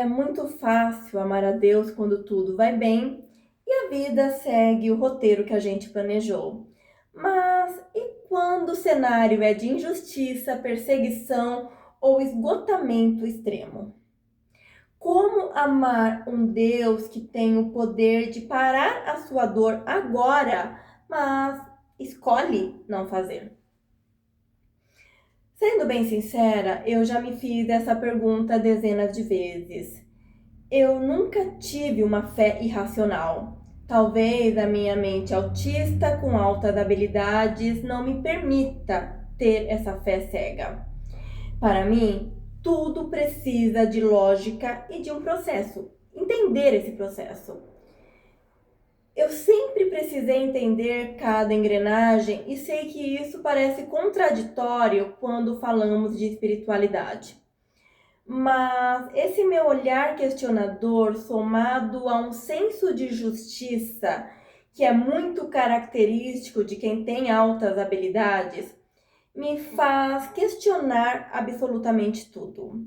É muito fácil amar a Deus quando tudo vai bem e a vida segue o roteiro que a gente planejou. Mas e quando o cenário é de injustiça, perseguição ou esgotamento extremo? Como amar um Deus que tem o poder de parar a sua dor agora, mas escolhe não fazer? Sendo bem sincera, eu já me fiz essa pergunta dezenas de vezes. Eu nunca tive uma fé irracional. Talvez a minha mente autista com altas habilidades não me permita ter essa fé cega. Para mim, tudo precisa de lógica e de um processo. Entender esse processo. Eu sempre precisei entender cada engrenagem e sei que isso parece contraditório quando falamos de espiritualidade. Mas esse meu olhar questionador, somado a um senso de justiça que é muito característico de quem tem altas habilidades, me faz questionar absolutamente tudo.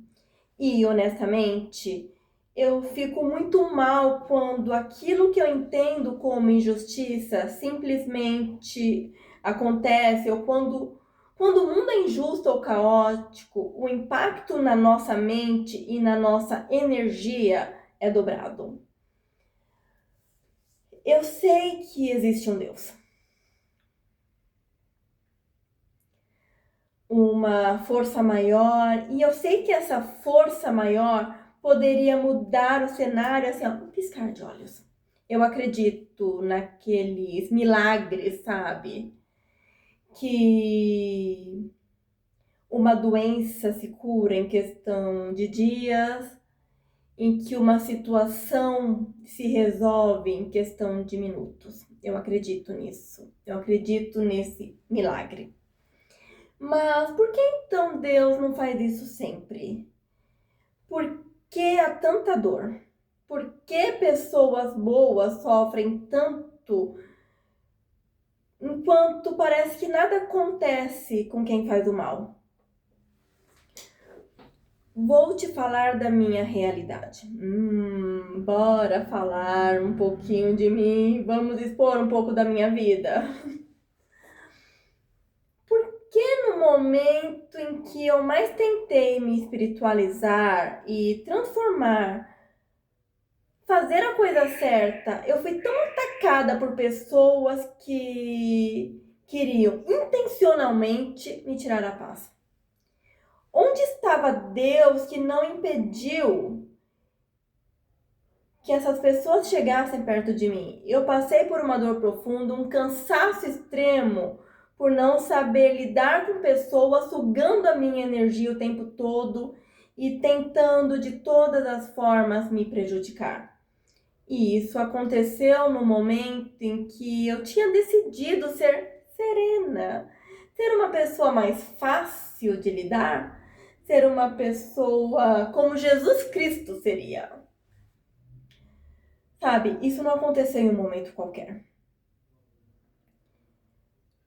E, honestamente, eu fico muito mal quando aquilo que eu entendo como injustiça simplesmente acontece, ou quando o mundo é injusto ou caótico, o impacto na nossa mente e na nossa energia é dobrado. Eu sei que existe um Deus, uma força maior, e eu sei que essa força maior poderia mudar o cenário assim, ó, um piscar de olhos. Eu acredito naqueles milagres, sabe? Que uma doença se cura em questão de dias, em que uma situação se resolve em questão de minutos. Eu acredito nisso. Eu acredito nesse milagre. Mas por que então Deus não faz isso sempre? Por que há tanta dor? Por que pessoas boas sofrem tanto enquanto parece que nada acontece com quem faz o mal? Vou te falar da minha realidade. Bora falar um pouquinho de mim. Vamos expor um pouco da minha vida. Porque no momento em que eu mais tentei me espiritualizar e transformar, fazer a coisa certa, eu fui tão atacada por pessoas que queriam intencionalmente me tirar a paz. Onde estava Deus que não impediu que essas pessoas chegassem perto de mim? Eu passei por uma dor profunda, um cansaço extremo por não saber lidar com pessoas sugando a minha energia o tempo todo e tentando de todas as formas me prejudicar. E isso aconteceu no momento em que eu tinha decidido ser serena, ser uma pessoa mais fácil de lidar, ser uma pessoa como Jesus Cristo seria. Sabe, isso não aconteceu em um momento qualquer.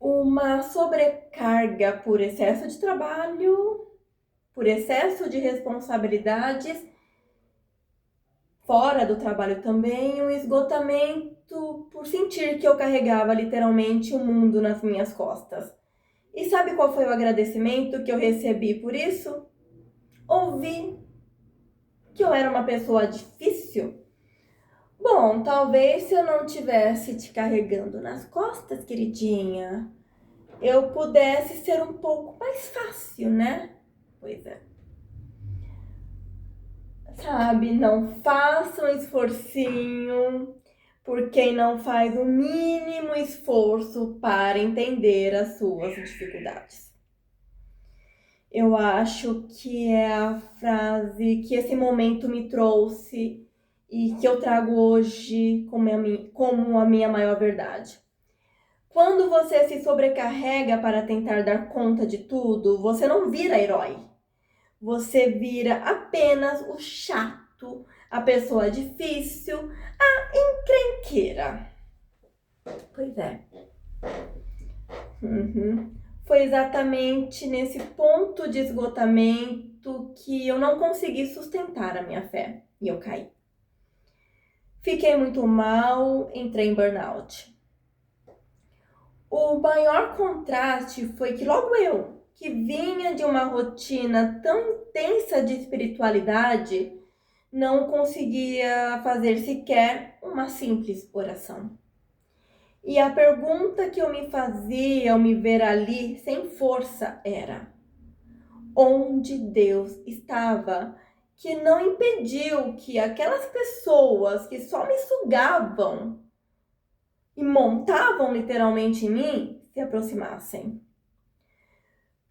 Uma sobrecarga por excesso de trabalho, por excesso de responsabilidades, fora do trabalho também, um esgotamento por sentir que eu carregava literalmente o mundo nas minhas costas. E sabe qual foi o agradecimento que eu recebi por isso? Ouvir que eu era uma pessoa difícil. Bom, talvez se eu não tivesse te carregando nas costas, queridinha, eu pudesse ser um pouco mais fácil, né? Pois é. Sabe, não faça um esforcinho por quem não faz o mínimo esforço para entender as suas dificuldades. Eu acho que é a frase que esse momento me trouxe e que eu trago hoje como a minha maior verdade. Quando você se sobrecarrega para tentar dar conta de tudo, você não vira herói. Você vira apenas o chato, a pessoa difícil, a encrenqueira. Pois é. Foi exatamente nesse ponto de esgotamento tanto que eu não consegui sustentar a minha fé e eu caí. Fiquei muito mal, entrei em burnout. O maior contraste foi que logo eu, que vinha de uma rotina tão intensa de espiritualidade, não conseguia fazer sequer uma simples oração. E a pergunta que eu me fazia ao me ver ali sem força era: onde Deus estava? Que não impediu que aquelas pessoas que só me sugavam e montavam literalmente em mim se aproximassem.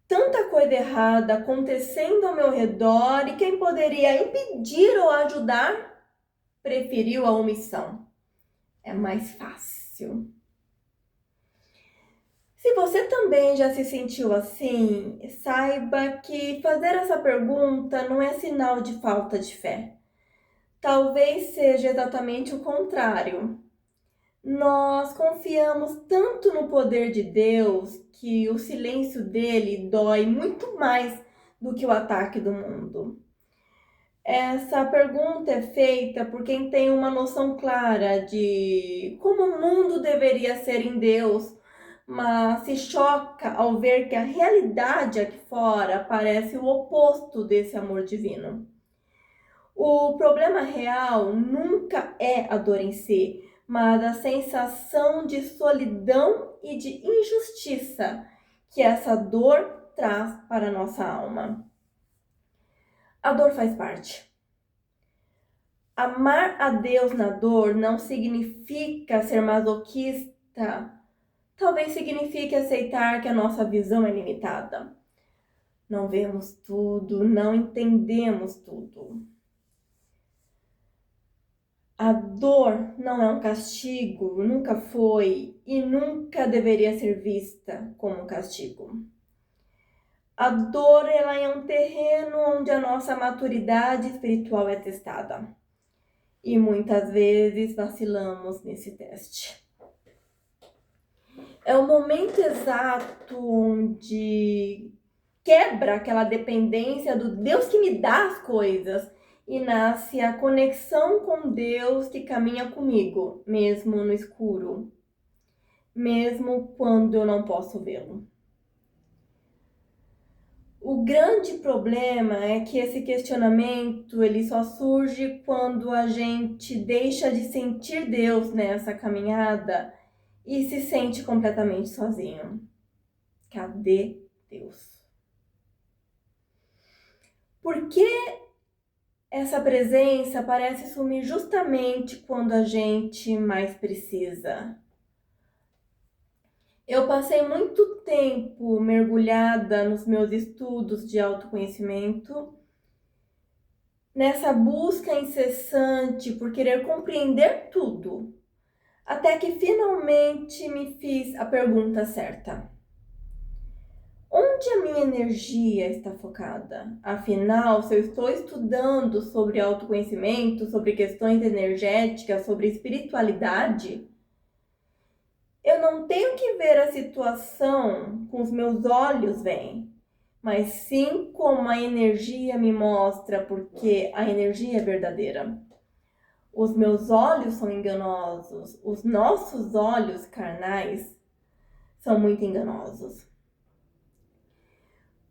Tanta coisa errada acontecendo ao meu redor e quem poderia impedir ou ajudar preferiu a omissão. É mais fácil. Se você também já se sentiu assim, saiba que fazer essa pergunta não é sinal de falta de fé. Talvez seja exatamente o contrário. Nós confiamos tanto no poder de Deus que o silêncio dele dói muito mais do que o ataque do mundo. Essa pergunta é feita por quem tem uma noção clara de como o mundo deveria ser em Deus, mas se choca ao ver que a realidade aqui fora parece o oposto desse amor divino. O problema real nunca é a dor em si, mas a sensação de solidão e de injustiça que essa dor traz para a nossa alma. A dor faz parte. Amar a Deus na dor não significa ser masoquista. Talvez signifique aceitar que a nossa visão é limitada. Não vemos tudo, não entendemos tudo. A dor não é um castigo, nunca foi e nunca deveria ser vista como um castigo. A dor ela é um terreno onde a nossa maturidade espiritual é testada. E muitas vezes vacilamos nesse teste. É o momento exato onde quebra aquela dependência do Deus que me dá as coisas e nasce a conexão com Deus que caminha comigo, mesmo no escuro, mesmo quando eu não posso vê-lo. O grande problema é que esse questionamento ele só surge quando a gente deixa de sentir Deus nessa caminhada e se sente completamente sozinho. Cadê Deus? Por que essa presença parece sumir justamente quando a gente mais precisa? Eu passei muito tempo mergulhada nos meus estudos de autoconhecimento, nessa busca incessante por querer compreender tudo, até que finalmente me fiz a pergunta certa. Onde a minha energia está focada? Afinal, se eu estou estudando sobre autoconhecimento, sobre questões energéticas, sobre espiritualidade, eu não tenho que ver a situação com os meus olhos veem, mas sim como a energia me mostra, porque a energia é verdadeira. Os meus olhos são enganosos, os nossos olhos carnais são muito enganosos.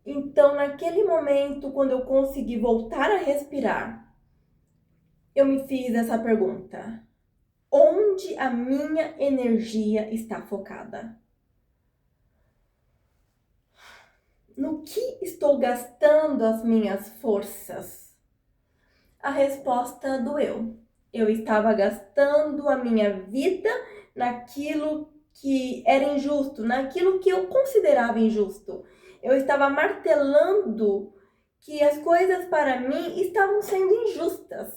Então, naquele momento, quando eu consegui voltar a respirar, eu me fiz essa pergunta: onde a minha energia está focada? No que estou gastando as minhas forças? A resposta doeu. Eu estava gastando a minha vida naquilo que era injusto, naquilo que eu considerava injusto. Eu estava martelando que as coisas para mim estavam sendo injustas.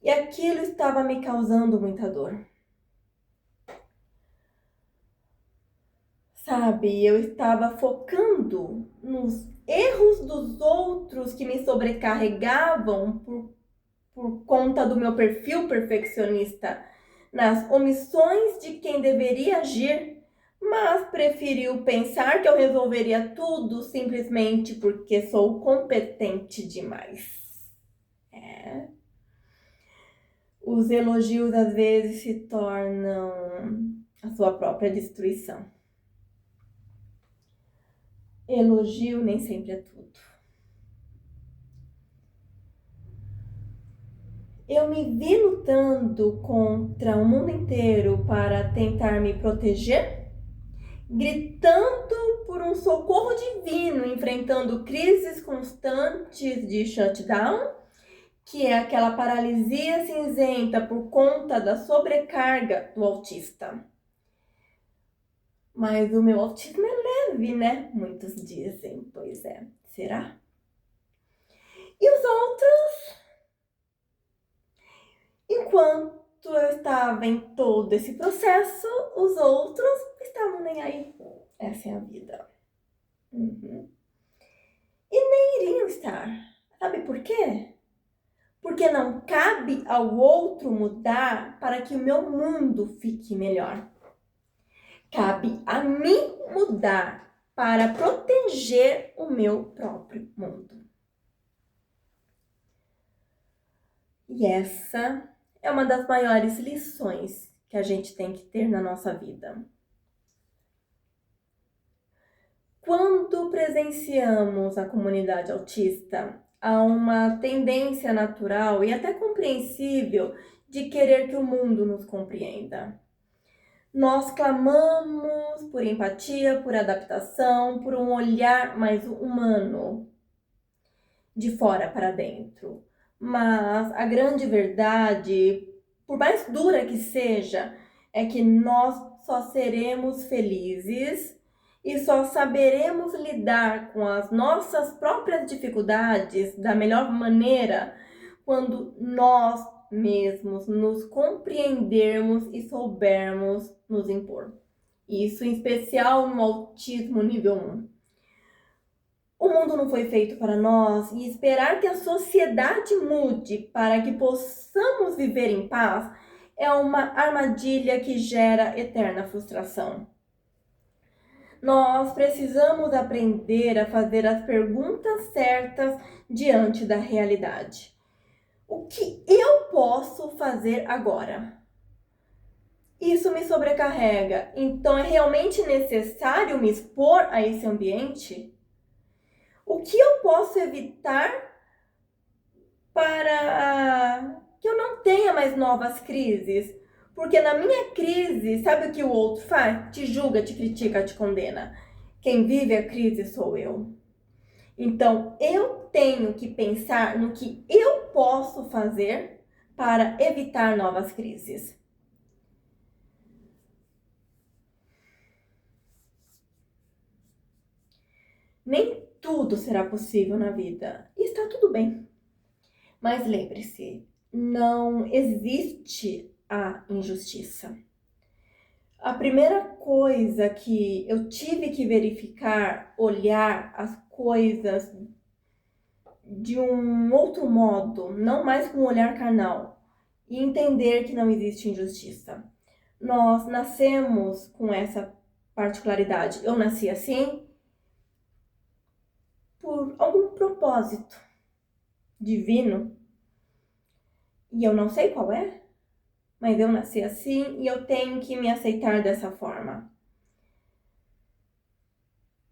E aquilo estava me causando muita dor. Sabe, eu estava focando nos erros dos outros que me sobrecarregavam por conta do meu perfil perfeccionista, nas omissões de quem deveria agir, mas preferiu pensar que eu resolveria tudo simplesmente porque sou competente demais. Os elogios às vezes se tornam a sua própria destruição. Elogio nem sempre é tudo. Eu me vi lutando contra o mundo inteiro para tentar me proteger, gritando por um socorro divino, enfrentando crises constantes de shutdown, que é aquela paralisia cinzenta por conta da sobrecarga do autista. Mas o meu autismo é leve, né? Muitos dizem. Pois é, será? E os outros, enquanto eu estava em todo esse processo, os outros estavam nem aí. Essa é a vida. E nem iriam estar. Sabe por quê? Porque não cabe ao outro mudar para que o meu mundo fique melhor. Cabe a mim mudar para proteger o meu próprio mundo. E essa é uma das maiores lições que a gente tem que ter na nossa vida. Quando presenciamos a comunidade autista, há uma tendência natural e até compreensível de querer que o mundo nos compreenda. Nós clamamos por empatia, por adaptação, por um olhar mais humano, de fora para dentro. Mas a grande verdade, por mais dura que seja, é que nós só seremos felizes e só saberemos lidar com as nossas próprias dificuldades da melhor maneira quando nós mesmos nos compreendermos e soubermos nos impor. Isso em especial no autismo nível 1. O mundo não foi feito para nós e esperar que a sociedade mude para que possamos viver em paz é uma armadilha que gera eterna frustração. Nós precisamos aprender a fazer as perguntas certas diante da realidade. O que eu posso fazer agora? Isso me sobrecarrega, então é realmente necessário me expor a esse ambiente? O que eu posso evitar para que eu não tenha mais novas crises? Porque na minha crise, sabe o que o outro faz? Te julga, te critica, te condena. Quem vive a crise sou eu. Então, eu tenho que pensar no que eu posso fazer para evitar novas crises. Nem tudo será possível na vida. E está tudo bem. Mas lembre-se, não existe a injustiça. A primeira coisa que eu tive que verificar, olhar as coisas de um outro modo, não mais com um olhar carnal, e entender que não existe injustiça. Nós nascemos com essa particularidade. Eu nasci assim por algum propósito divino, e eu não sei qual é, mas eu nasci assim e eu tenho que me aceitar dessa forma.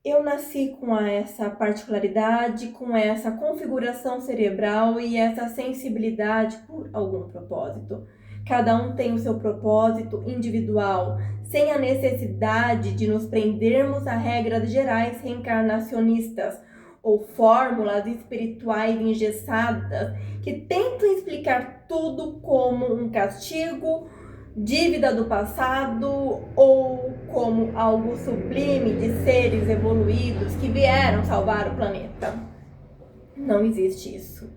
Eu nasci com essa particularidade, com essa configuração cerebral e essa sensibilidade por algum propósito. Cada um tem o seu propósito individual, sem a necessidade de nos prendermos a regras gerais reencarnacionistas ou fórmulas espirituais engessadas que tentam explicar tudo como um castigo, dívida do passado ou como algo sublime de seres evoluídos que vieram salvar o planeta. Não existe isso.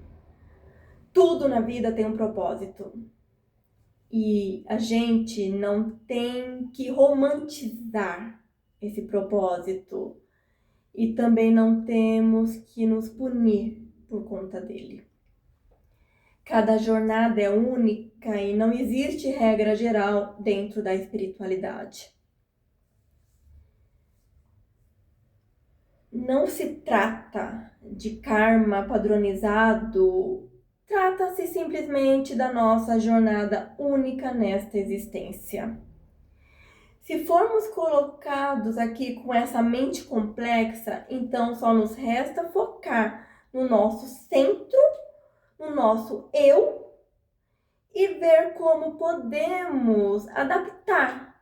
Tudo na vida tem um propósito. E a gente não tem que romantizar esse propósito. E também não temos que nos punir por conta dele. Cada jornada é única e não existe regra geral dentro da espiritualidade. Não se trata de karma padronizado, trata-se simplesmente da nossa jornada única nesta existência. Se formos colocados aqui com essa mente complexa, então só nos resta focar no nosso centro, no nosso eu, e ver como podemos adaptar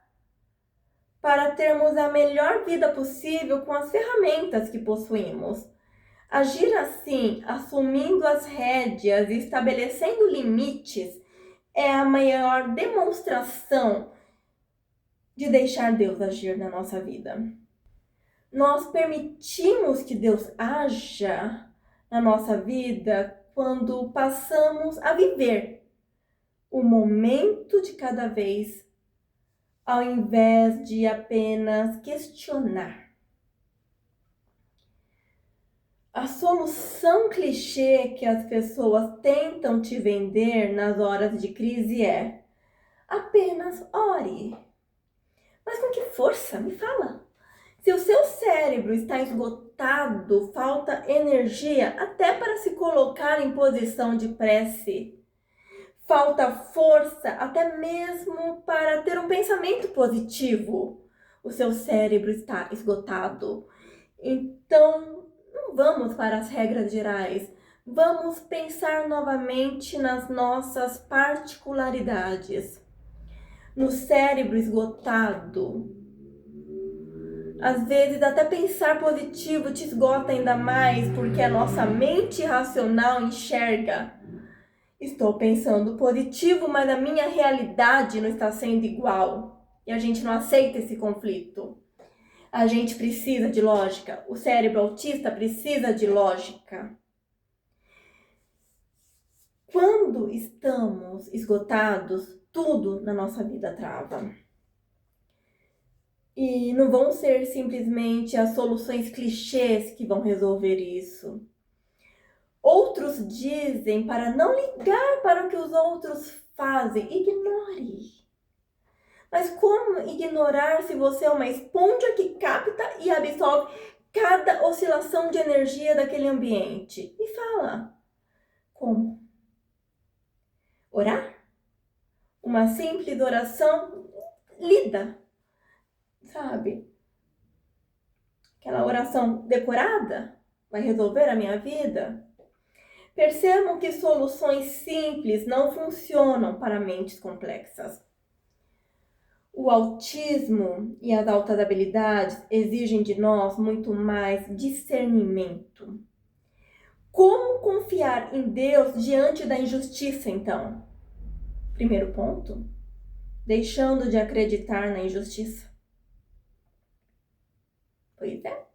para termos a melhor vida possível com as ferramentas que possuímos. Agir assim, assumindo as rédeas e estabelecendo limites, é a maior demonstração de deixar Deus agir na nossa vida. Nós permitimos que Deus haja na nossa vida quando passamos a viver o momento de cada vez, ao invés de apenas questionar. A solução clichê que as pessoas tentam te vender nas horas de crise é: apenas ore. Mas com que força? Me fala. Se o seu cérebro está esgotado, falta energia até para se colocar em posição de prece. Falta força até mesmo para ter um pensamento positivo. O seu cérebro está esgotado. Então, não vamos para as regras gerais. Vamos pensar novamente nas nossas particularidades. No cérebro esgotado, às vezes até pensar positivo te esgota ainda mais, porque a nossa mente racional enxerga: estou pensando positivo, mas a minha realidade não está sendo igual. E a gente não aceita esse conflito. A gente precisa de lógica. O cérebro autista precisa de lógica. Quando estamos esgotados, tudo na nossa vida trava. E não vão ser simplesmente as soluções clichês que vão resolver isso. Outros dizem para não ligar para o que os outros fazem. Ignore. Mas como ignorar se você é uma esponja que capta e absorve cada oscilação de energia daquele ambiente? Me fala. Como? Orar? Uma simples oração lida, sabe? Aquela oração decorada vai resolver a minha vida? Percebam que soluções simples não funcionam para mentes complexas. O autismo e as altas habilidades exigem de nós muito mais discernimento. Como confiar em Deus diante da injustiça, então? Primeiro ponto, deixando de acreditar na injustiça. Pois é.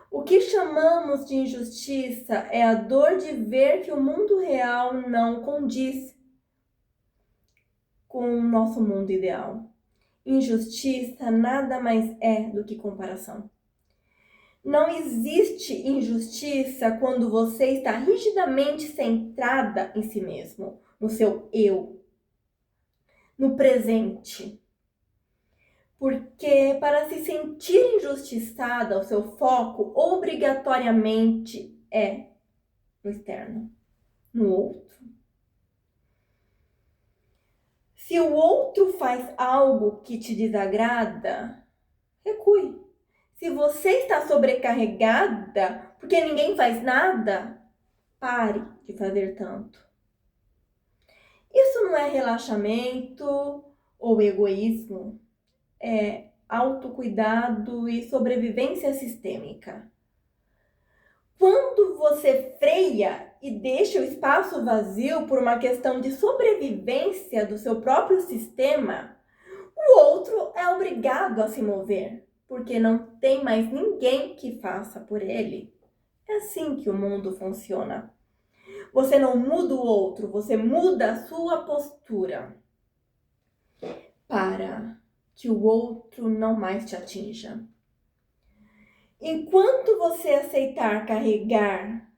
O que chamamos de injustiça é a dor de ver que o mundo real não condiz com o nosso mundo ideal. Injustiça nada mais é do que comparação. Não existe injustiça quando você está rigidamente centrada em si mesmo, no seu eu, no presente. Porque para se sentir injustiçada, o seu foco obrigatoriamente é no externo, no outro. Se o outro faz algo que te desagrada, recue. Se você está sobrecarregada porque ninguém faz nada, pare de fazer tanto. Isso não é relaxamento ou egoísmo, é autocuidado e sobrevivência sistêmica. Quando você freia e deixa o espaço vazio por uma questão de sobrevivência do seu próprio sistema, o outro é obrigado a se mover, porque não tem mais ninguém que faça por ele. É assim que o mundo funciona. Você não muda o outro, você muda a sua postura para que o outro não mais te atinja. Enquanto você aceitar carregar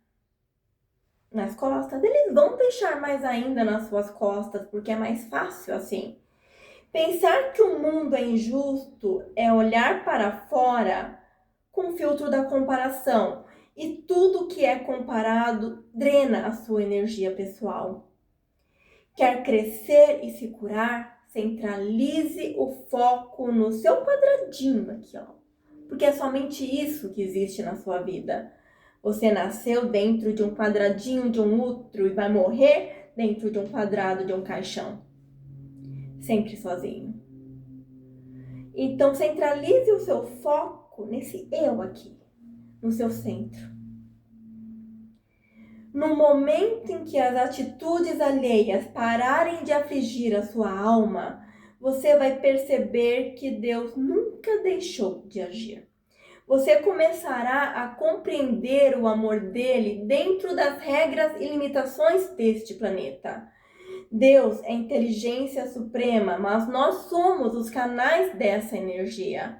nas costas, eles vão deixar mais ainda nas suas costas, porque é mais fácil assim. Pensar que o mundo é injusto é olhar para fora com o filtro da comparação. E tudo que é comparado drena a sua energia pessoal. Quer crescer e se curar? Centralize o foco no seu quadradinho aqui, ó. Porque é somente isso que existe na sua vida. Você nasceu dentro de um quadradinho de um útero e vai morrer dentro de um quadrado de um caixão. Sempre sozinho. Então, centralize o seu foco nesse eu aqui, no seu centro. No momento em que as atitudes alheias pararem de afligir a sua alma, você vai perceber que Deus nunca deixou de agir. Você começará a compreender o amor dele dentro das regras e limitações deste planeta. Deus é inteligência suprema, mas nós somos os canais dessa energia.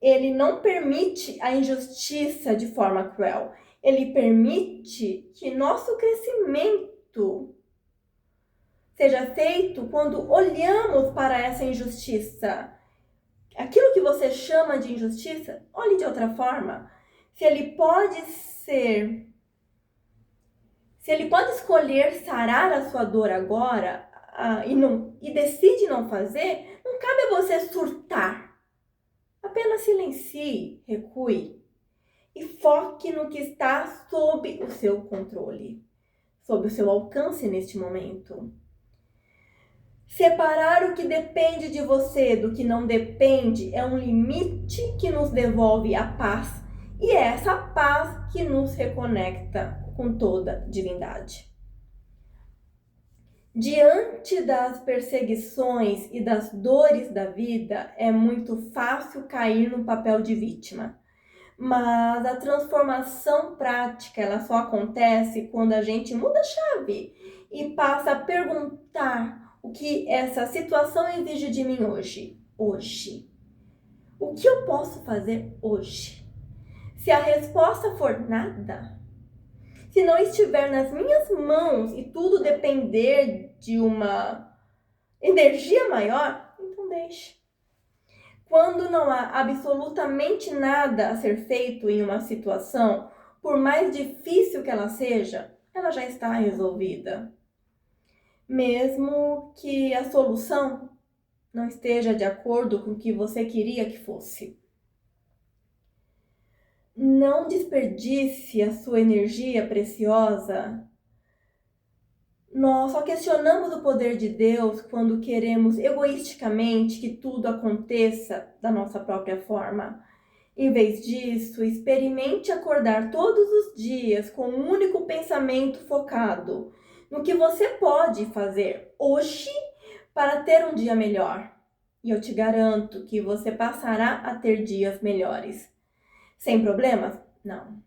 Ele não permite a injustiça de forma cruel. Ele permite que nosso crescimento seja feito quando olhamos para essa injustiça. Aquilo que você chama de injustiça, olhe de outra forma. Se ele pode escolher sarar a sua dor agora e decide não fazer, não cabe a você surtar. Apenas silencie, recue e foque no que está sob o seu controle, sob o seu alcance neste momento. Separar o que depende de você do que não depende é um limite que nos devolve a paz e é essa paz que nos reconecta com toda divindade. Diante das perseguições e das dores da vida, é muito fácil cair no papel de vítima. Mas a transformação prática, ela só acontece quando a gente muda a chave e passa a perguntar o que essa situação exige de mim hoje. Hoje. O que eu posso fazer hoje? Se a resposta for nada, se não estiver nas minhas mãos e tudo depender de uma energia maior, então deixe. Quando não há absolutamente nada a ser feito em uma situação, por mais difícil que ela seja, ela já está resolvida. Mesmo que a solução não esteja de acordo com o que você queria que fosse. Não desperdice a sua energia preciosa. Nós só questionamos o poder de Deus quando queremos egoisticamente que tudo aconteça da nossa própria forma. Em vez disso, experimente acordar todos os dias com um único pensamento focado no que você pode fazer hoje para ter um dia melhor. E eu te garanto que você passará a ter dias melhores. Sem problemas? Não.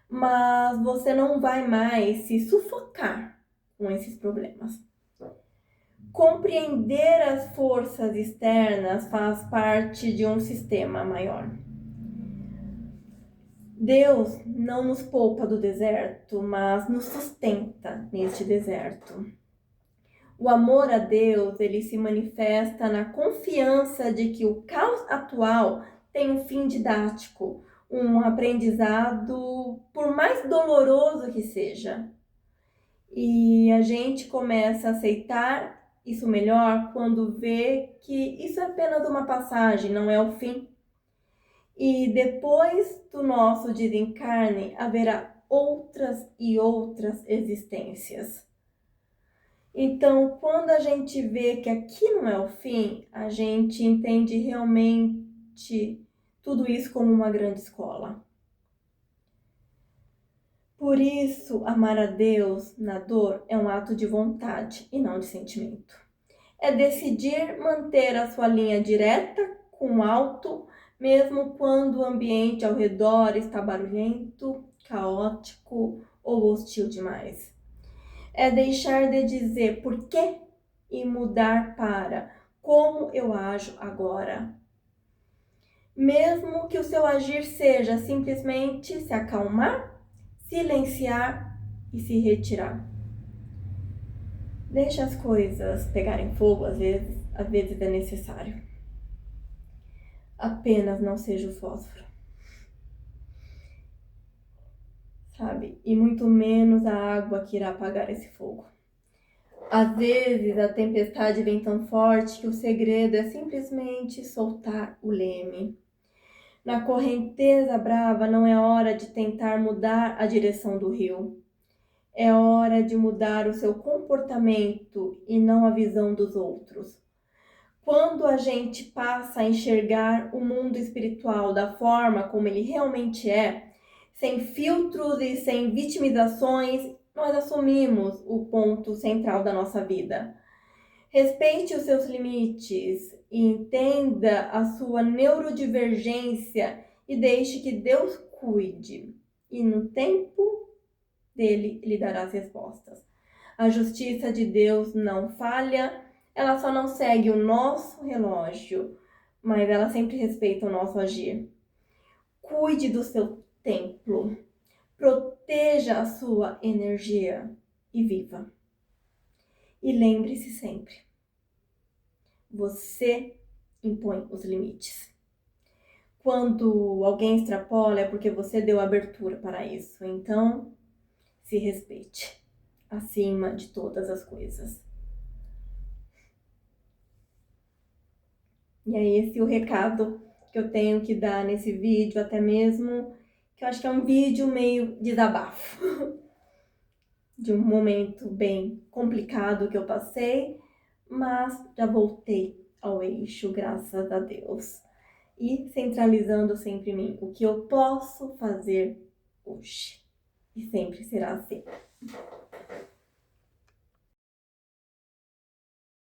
Mas você não vai mais se sufocar com esses problemas. Compreender as forças externas faz parte de um sistema maior. Deus não nos poupa do deserto, mas nos sustenta neste deserto. O amor a Deus, ele se manifesta na confiança de que o caos atual tem um fim didático, um aprendizado, por mais doloroso que seja. E a gente começa a aceitar isso melhor quando vê que isso é apenas uma passagem, não é o fim. E depois do nosso desencarne, haverá outras e outras existências. Então, quando a gente vê que aqui não é o fim, a gente entende realmente tudo isso como uma grande escola. Por isso, amar a Deus na dor é um ato de vontade e não de sentimento. É decidir manter a sua linha direta com o alto, mesmo quando o ambiente ao redor está barulhento, caótico ou hostil demais. É deixar de dizer por quê e mudar para como eu ajo agora. Mesmo que o seu agir seja simplesmente se acalmar, silenciar e se retirar. Deixe as coisas pegarem fogo, às vezes é necessário. Apenas não seja o fósforo. sabe? E muito menos a água que irá apagar esse fogo. Às vezes a tempestade vem tão forte que o segredo é simplesmente soltar o leme. Na correnteza brava não é hora de tentar mudar a direção do rio. É hora de mudar o seu comportamento e não a visão dos outros. Quando a gente passa a enxergar o mundo espiritual da forma como ele realmente é, sem filtros e sem vitimizações, nós assumimos o ponto central da nossa vida. Respeite os seus limites e entenda a sua neurodivergência e deixe que Deus cuide. E no tempo dele, ele dará as respostas. A justiça de Deus não falha, ela só não segue o nosso relógio, mas ela sempre respeita o nosso agir. Cuide do seu templo, proteja a sua energia e viva. E lembre-se sempre, você impõe os limites. Quando alguém extrapola é porque você deu abertura para isso, então se respeite acima de todas as coisas. E é esse o recado que eu tenho que dar nesse vídeo, até mesmo que eu acho que é um vídeo meio desabafo de um momento bem complicado que eu passei, mas já voltei ao eixo, graças a Deus. E centralizando sempre em mim, o que eu posso fazer hoje. E sempre será assim.